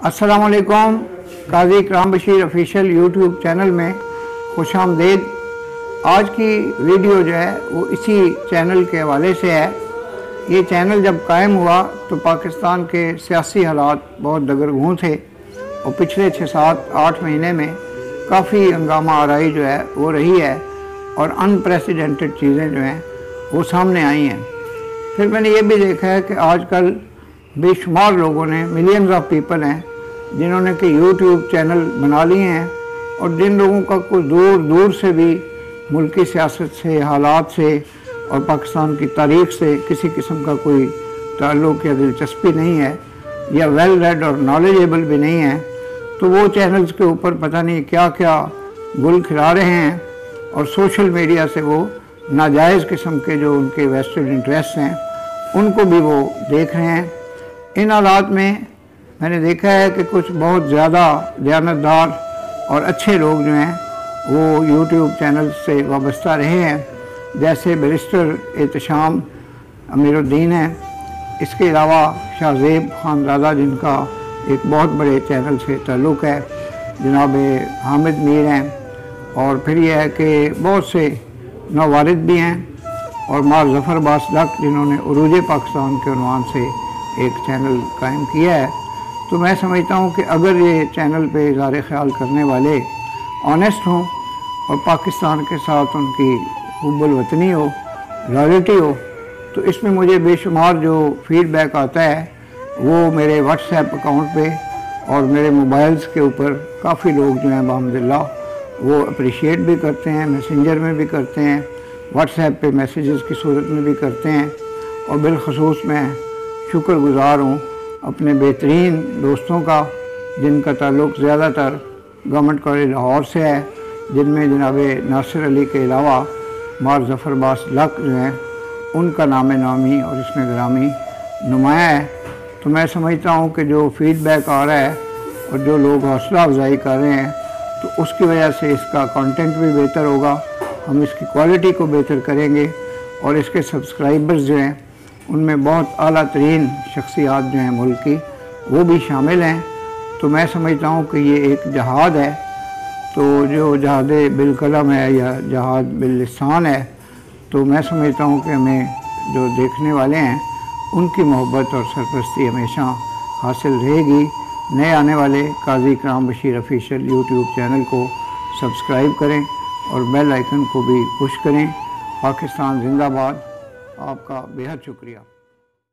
अस्सलामुअलैकुम। काजी इकराम Bashir official YouTube channel में खुशामदीद। आज की वीडियो जो है वो इसी चैनल के हवाले से है। ये चैनल जब कायम हुआ तो पाकिस्तान के सियासी हालात बहुत दगरगूं थे और पिछले 6-7-8 महीने में काफ़ी हंगामा आराई जो है वो रही है और अनप्रेसिडेंटेड चीज़ें जो हैं वो सामने आई हैं। फिर मैंने ये भी देखा है कि आजकल बेशुमार लोगों ने, मिलियंस ऑफ पीपल हैं जिन्होंने कि यूट्यूब चैनल बना लिए हैं और जिन लोगों का कोई दूर दूर से भी मुल्की सियासत से, हालात से और पाकिस्तान की तारीख से किसी किस्म का कोई ताल्लुक़ या दिलचस्पी नहीं है या वेल रेड और नॉलेजेबल भी नहीं है, तो वो चैनल्स के ऊपर पता नहीं क्या क्या गुल खिला रहे हैं और सोशल मीडिया से वो नाजायज़ किस्म के जो उनके वेस्टेड इंटरेस्ट हैं उनको भी वो देख रहे हैं। इन हालात में मैंने देखा है कि कुछ बहुत ज़्यादा दयानतदार और अच्छे लोग जो हैं वो यूट्यूब चैनल से वाबस्ता रहे हैं, जैसे बैरिस्टर एहतशाम अमीरुद्दीन है। इसके अलावा शाहज़ेब खानज़ादा जिनका एक बहुत बड़े चैनल से ताल्लुक़ है, जनाब हामिद मीर हैं, और फिर यह है कि बहुत से नवारिद भी हैं और मार ज़फ़र बासदक जिन्होंने उरूज पाकिस्तान के उन्वान से एक चैनल कायम किया है। तो मैं समझता हूँ कि अगर ये चैनल पे इज़हार ख़याल करने वाले ऑनेस्ट हों और पाकिस्तान के साथ उनकी हुब्बुल वतनी हो, लॉयल्टी हो, तो इसमें मुझे बेशुमार जो फीडबैक आता है वो मेरे व्हाट्सएप अकाउंट पे और मेरे मोबाइल्स के ऊपर काफ़ी लोग जो हैं अल्हम्दुलिल्लाह वो अप्रिशिएट भी करते हैं, मैसेंजर में भी करते हैं, व्हाट्सएप पे मैसेजेस की सूरत में भी करते हैं। और बिलखसूस मैं शुक्रगुज़ार हूँ अपने बेहतरीन दोस्तों का जिनका ताल्लुक़ ज़्यादातर गवर्नमेंट कॉलेज लाहौर से है, जिनमें जनाब नासिर अली के अलावा मार ज़फ़र बासदक जो हैं उनका नाम नामी और इसमें ग्रामी नुमाया है। तो मैं समझता हूँ कि जो फीडबैक आ रहा है और जो लोग हौसला अफजाई कर रहे हैं तो उसकी वजह से इसका कंटेंट भी बेहतर होगा, हम इसकी क्वालिटी को बेहतर करेंगे और इसके सब्सक्राइबर्स जो हैं उनमें बहुत आला तरीन शख्सियात जो हैं मुल्क की वो भी शामिल हैं। तो मैं समझता हूँ कि ये एक जहाद है, तो जो जहाद बिलकलम है या जहाद बिल्लिसान है, तो मैं समझता हूँ कि हमें जो देखने वाले हैं उनकी मोहब्बत और सरपरस्ती हमेशा हासिल रहेगी। नए आने वाले काजी इकराम बशीर ऑफिशियल यूट्यूब चैनल को सब्सक्राइब करें और बेल आइकन को भी पुश करें। पाकिस्तान जिंदाबाद। आपका बेहद शुक्रिया।